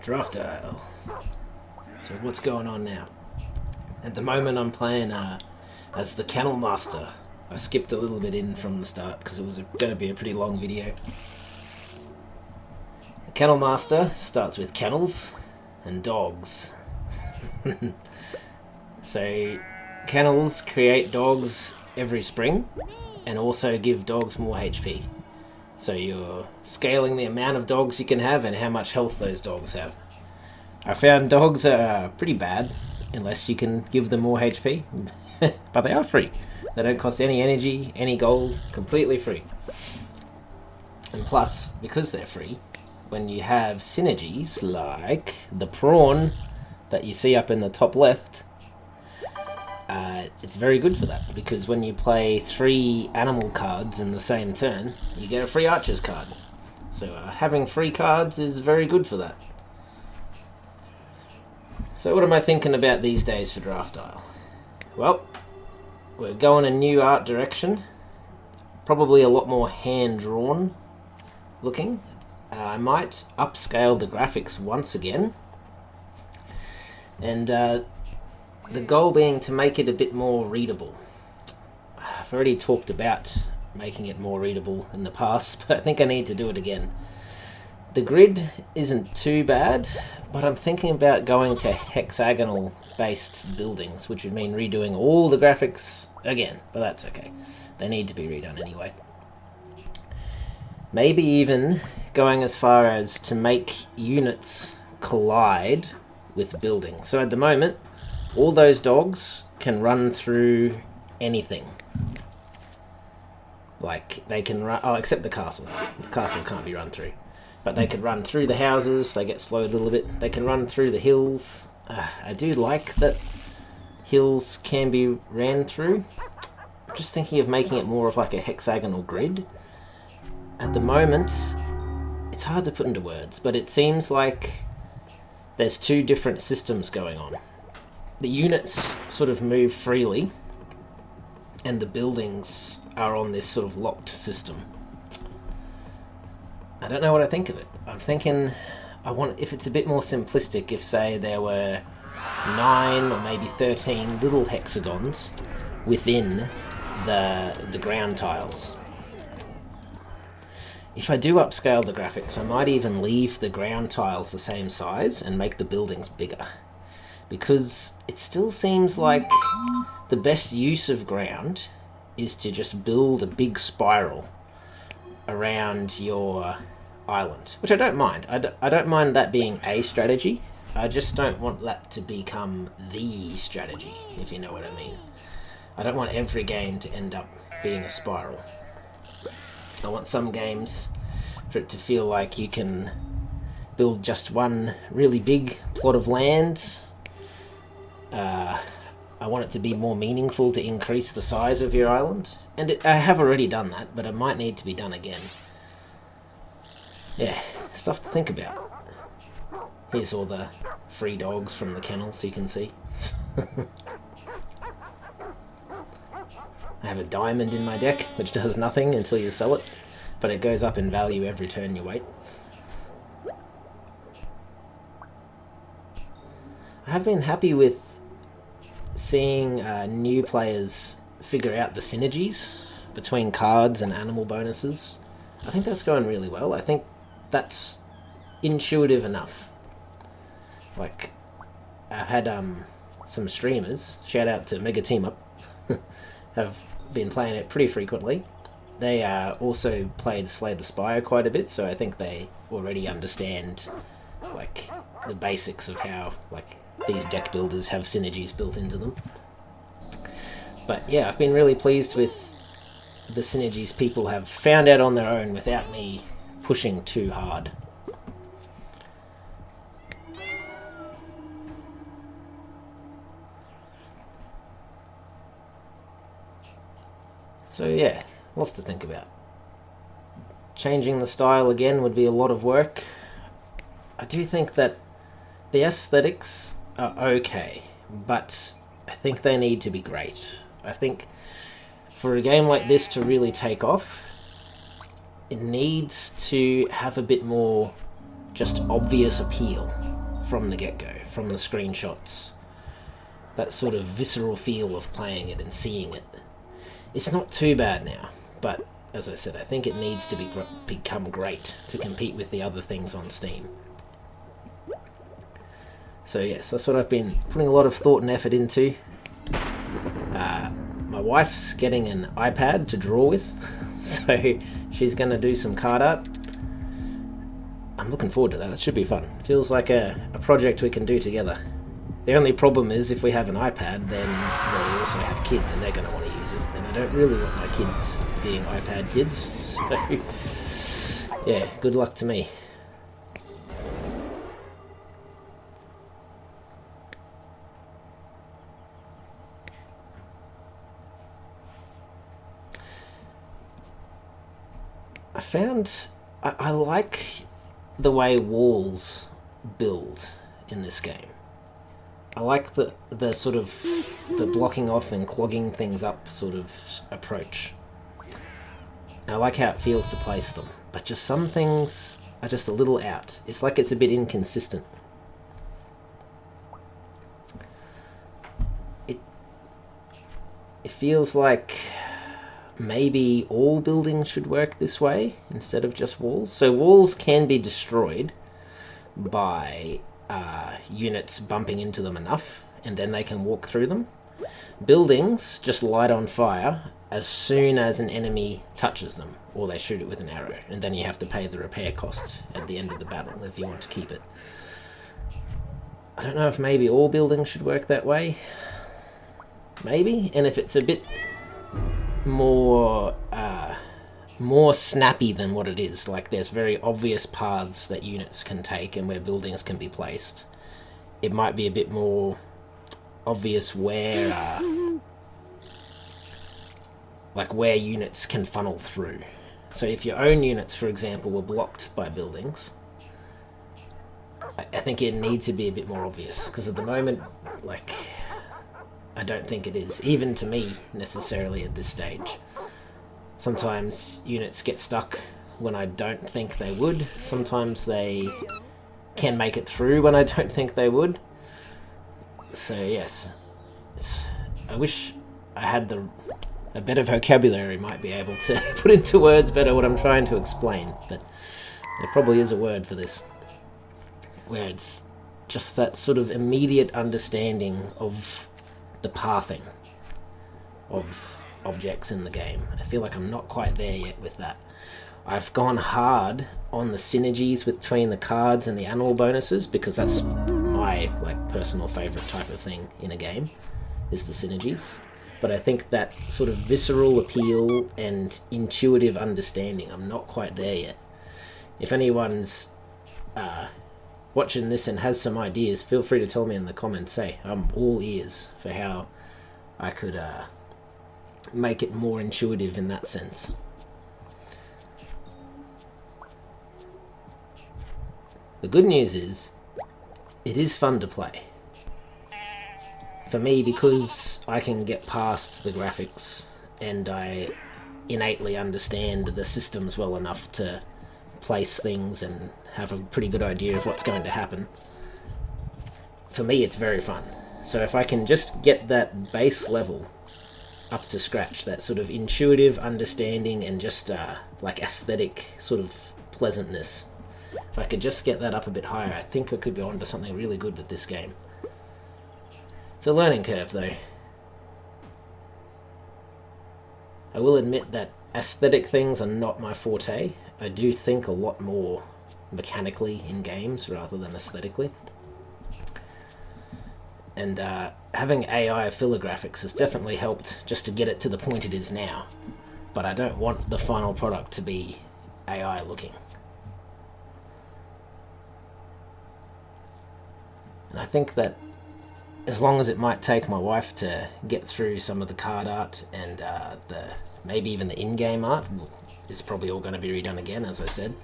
Draft dial. So what's going on now? At the moment I'm playing as the Kennel Master. I skipped a little bit in from the start because it was going to be a pretty long video. The Kennel Master starts with kennels and dogs. So kennels create dogs every spring and also give dogs more HP. So you're scaling the amount of dogs you can have and how much health those dogs have. I found dogs are pretty bad unless you can give them more HP, but they are free. They don't cost any energy, any gold, completely free. And plus, because they're free, when you have synergies like the prawn that you see up in the top left, it's very good for that, because when you play 3 animal cards in the same turn, you get a free archer's card. So having free cards is very good for that. So what am I thinking about these days for Draft Dial? Well, we're going a new art direction. Probably a lot more hand-drawn looking. I might upscale the graphics once again. And the goal being to make it a bit more readable. I've already talked about making it more readable in the past, but I think I need to do it again. The grid isn't too bad, but I'm thinking about going to hexagonal based buildings, which would mean redoing all the graphics again, but that's okay. They need to be redone anyway. Maybe even going as far as to make units collide with buildings. So at the moment, all those dogs can run through anything. Like, they can run... Oh, except the castle. The castle can't be run through. But they can run through the houses. They get slowed a little bit. They can run through the hills. I do like that hills can be ran through. I'm just thinking of making it more of like a hexagonal grid. At the moment, it's hard to put into words, but it seems like there's 2 different systems going on. The units sort of move freely, and the buildings are on this sort of locked system. I don't know what I think of it. I'm thinking if it's a bit more simplistic, if say there were 9 or maybe 13 little hexagons within the ground tiles. If I do upscale the graphics, I might even leave the ground tiles the same size and make the buildings bigger. Because it still seems like the best use of ground is to just build a big spiral around your island, which I don't mind. I don't mind that being a strategy. I just don't want that to become the strategy, if you know what I mean. I don't want every game to end up being a spiral. I want some games for it to feel like you can build just one really big plot of land. I want it to be more meaningful to increase the size of your island. And I have already done that, but it might need to be done again. Yeah, stuff to think about. Here's all the free dogs from the kennel so you can see. I have a diamond in my deck, which does nothing until you sell it, but it goes up in value every turn you wait. I have been happy with seeing new players figure out the synergies between cards and animal bonuses. I think that's going really well. I think that's intuitive enough. Like, I've had some streamers, shout out to Mega Team Up, have been playing it pretty frequently. They also played Slay the Spire quite a bit, so I think they already understand like the basics of how like these deck builders have synergies built into them. But yeah, I've been really pleased with the synergies people have found out on their own without me pushing too hard. So yeah, lots to think about. Changing the style again would be a lot of work. I do think that the aesthetics are okay, but I think they need to be great. I think for a game like this to really take off, it needs to have a bit more just obvious appeal. from the get-go, from the screenshots. That sort of visceral feel of playing it and seeing it. It's not too bad now, but as I said, I think it needs to become great to compete with the other things on Steam. So yes, that's what I've been putting a lot of thought and effort into. My wife's getting an iPad to draw with, so she's going to do some card art. I'm looking forward to that. That should be fun. Feels like a project we can do together. The only problem is if we have an iPad, then we also have kids and they're going to want to use it. And I don't really want my kids being iPad kids. So, yeah, good luck to me. I like the way walls build in this game. I like the sort of the blocking off and clogging things up sort of approach. And I like how it feels to place them. But just some things are just a little out. It's like it's a bit inconsistent. It feels like maybe all buildings should work this way instead of just walls. So walls can be destroyed by units bumping into them enough, and then they can walk through them. Buildings just light on fire as soon as an enemy touches them, or they shoot it with an arrow, and then you have to pay the repair costs at the end of the battle if you want to keep it. I don't know if maybe all buildings should work that way. Maybe, and if it's a bit more snappy than what it is, like there's very obvious paths that units can take and where buildings can be placed, it might be a bit more obvious where where units can funnel through. So if your own units, for example, were blocked by buildings, I think it needs to be a bit more obvious, because at the moment, I don't think it is, even to me, necessarily at this stage. Sometimes units get stuck when I don't think they would. Sometimes they can make it through when I don't think they would. So yes, I wish I had a better vocabulary, might be able to put into words better what I'm trying to explain. But there probably is a word for this, where it's just that sort of immediate understanding of the pathing of objects in the game. I feel like I'm not quite there yet with that. I've gone hard on the synergies between the cards and the animal bonuses, because that's my personal favourite type of thing in a game, is the synergies. But I think that sort of visceral appeal and intuitive understanding, I'm not quite there yet. If anyone's watching this and has some ideas, feel free to tell me in the comments. Hey, I'm all ears for how I could make it more intuitive in that sense. The good news is, it is fun to play. For me, because I can get past the graphics and I innately understand the systems well enough to place things and have a pretty good idea of what's going to happen. For me, it's very fun. So if I can just get that base level up to scratch, that sort of intuitive understanding and just aesthetic sort of pleasantness, if I could just get that up a bit higher, I think I could be onto something really good with this game. It's a learning curve though. I will admit that aesthetic things are not my forte. I do think a lot more mechanically in games rather than aesthetically. And having AI filler graphics has definitely helped just to get it to the point it is now. But I don't want the final product to be AI looking. And I think that as long as it might take my wife to get through some of the card art and maybe even the in-game art, is probably all going to be redone again, as I said,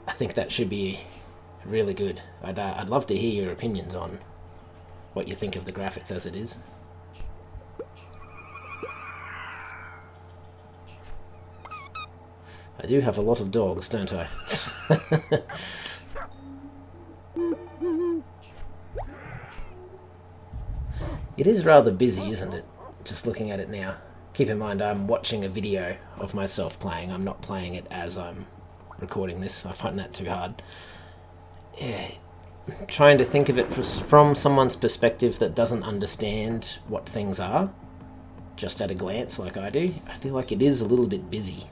I think that should be really good. I'd love to hear your opinions on what you think of the graphics as it is. I do have a lot of dogs, don't I? It is rather busy, isn't it? Just looking at it now. Keep in mind, I'm watching a video of myself playing. I'm not playing it as I'm recording this. I find that too hard. Yeah, trying to think of it from someone's perspective that doesn't understand what things are, just at a glance like I do, I feel like it is a little bit busy.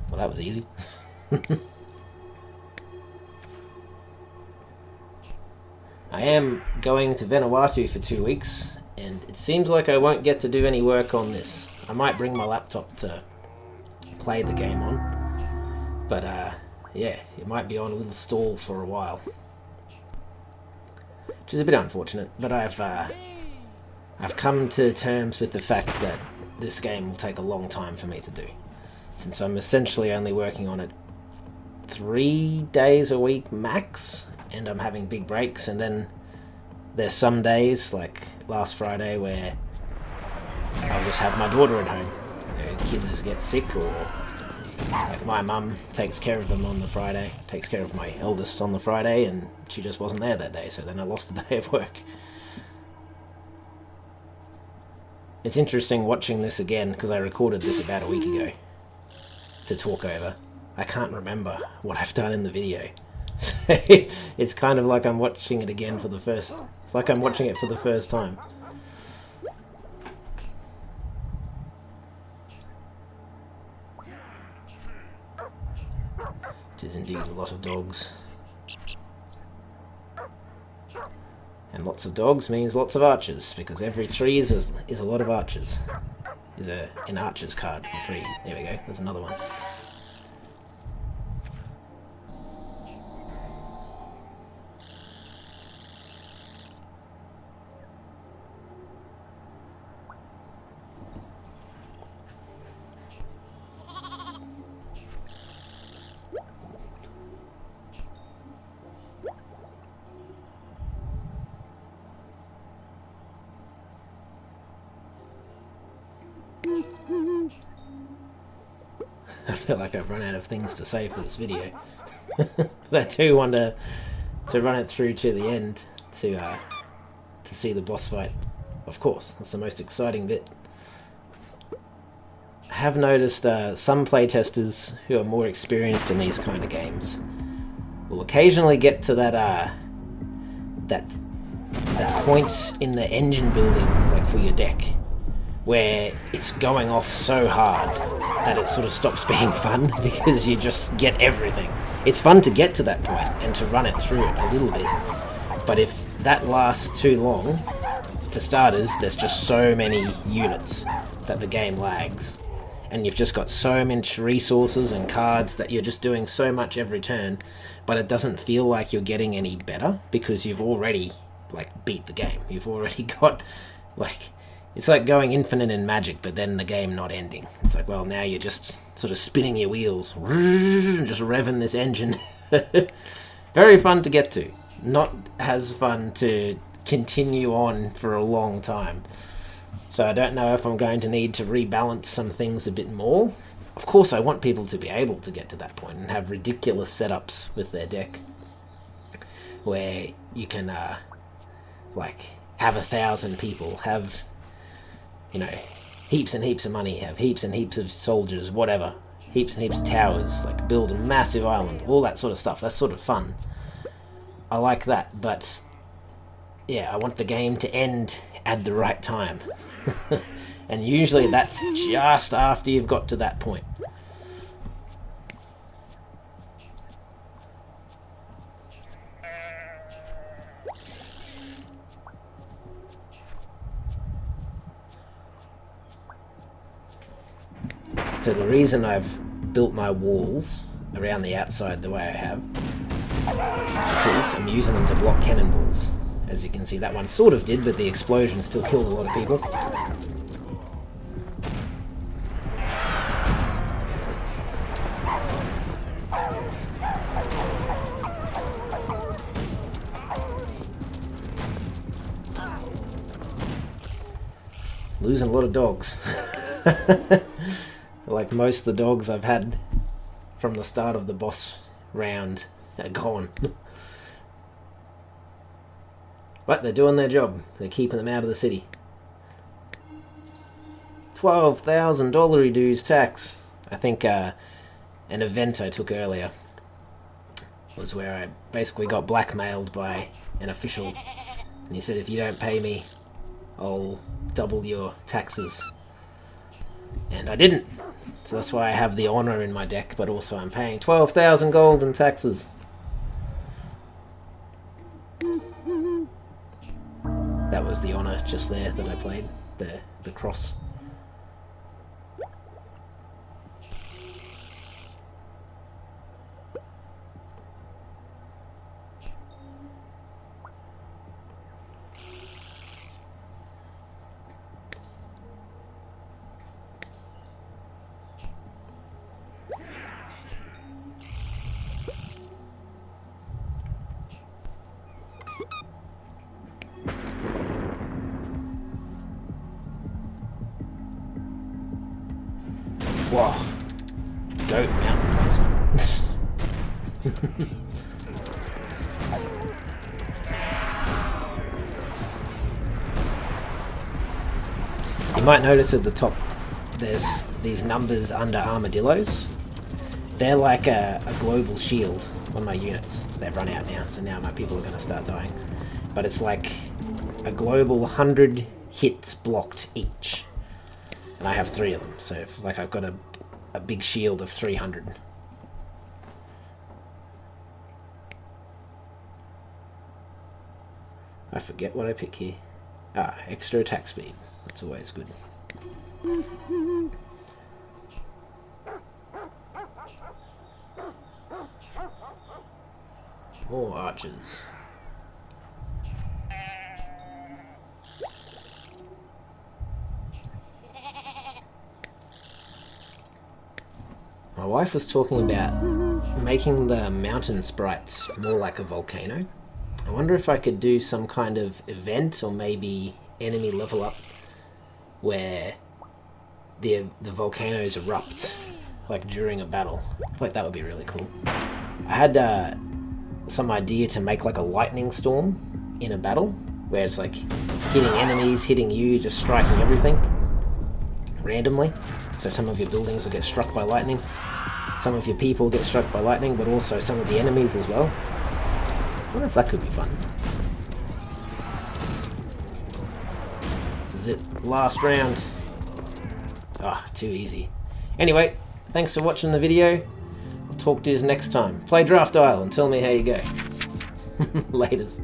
Well, that was easy. I am going to Vanuatu for 2 weeks, and it seems like I won't get to do any work on this. I might bring my laptop to play the game on, but yeah, it might be on a little stall for a while, which is a bit unfortunate. But I've come to terms with the fact that this game will take a long time for me to do, since I'm essentially only working on it 3 days a week max, and I'm having big breaks. And then there's some days, like last Friday, where I'll just have my daughter at home. Kids get sick, or like my mum takes care of them on the Friday, takes care of my eldest on the Friday, and she just wasn't there that day, so then I lost a day of work. It's interesting watching this again, because I recorded this about a week ago to talk over. I can't remember what I've done in the video. So it's kind of like I'm watching it again for the first... It's like I'm watching it for the first time. It is indeed a lot of dogs. And lots of dogs means lots of archers, because every 3 is a lot of archers. Is an archer's card for 3. There we go, there's another one. I feel like I've run out of things to say for this video. But I do want to run it through to the end to see the boss fight. Of course, that's the most exciting bit. I have noticed some playtesters who are more experienced in these kind of games will occasionally get to that point in the engine building, like for your deck, where it's going off so hard that it sort of stops being fun, because you just get everything. It's fun to get to that point and to run it through it a little bit, but if that lasts too long, for starters, there's just so many units that the game lags, and you've just got so much resources and cards that you're just doing so much every turn, but it doesn't feel like you're getting any better, because you've already beat the game. You've already got it's like going infinite in Magic, but then the game not ending. It's like, well, now you're just sort of spinning your wheels, just revving this engine. Very fun to get to. Not as fun to continue on for a long time. So I don't know if I'm going to need to rebalance some things a bit more. Of course, I want people to be able to get to that point and have ridiculous setups with their deck, where you can, have 1,000 people, have... heaps and heaps of money, have heaps and heaps of soldiers, whatever, heaps and heaps of towers, build a massive island, all that sort of stuff. That's sort of fun. I like that, but yeah, I want the game to end at the right time. And usually that's just after you've got to that point. So the reason I've built my walls around the outside the way I have is because I'm using them to block cannonballs. As you can see, that one sort of did, but the explosion still killed a lot of people. Losing a lot of dogs. Like most of the dogs I've had from the start of the boss round are gone. But they're doing their job. They're keeping them out of the city. $12,000 dues tax. I think an event I took earlier was where I basically got blackmailed by an official. And he said, if you don't pay me, I'll double your taxes. And I didn't. So that's why I have the honor in my deck, but also I'm paying 12,000 gold in taxes. That was the honor just there that I played, the cross. Whoa. Goat mountain placement. You might notice at the top there's these numbers under armadillos. They're like a global shield on my units. They've run out now, so now my people are going to start dying. But it's like a global 100 hits blocked each. And I have 3 of them, so it's like I've got a big shield of 300. I forget what I pick here. Ah, extra attack speed. That's always good. More archers. My wife was talking about making the mountain sprites more like a volcano. I wonder if I could do some kind of event or maybe enemy level up where the volcanoes erupt like during a battle. I feel like that would be really cool. I had some idea to make like a lightning storm in a battle where it's like hitting enemies, hitting you, just striking everything randomly. So some of your buildings will get struck by lightning, some of your people get struck by lightning, but also some of the enemies as well. I wonder if that could be fun. This is it, last round. Ah, too easy. Anyway, thanks for watching the video. I'll talk to you next time. Play Draft Isle and tell me how you go. Laters.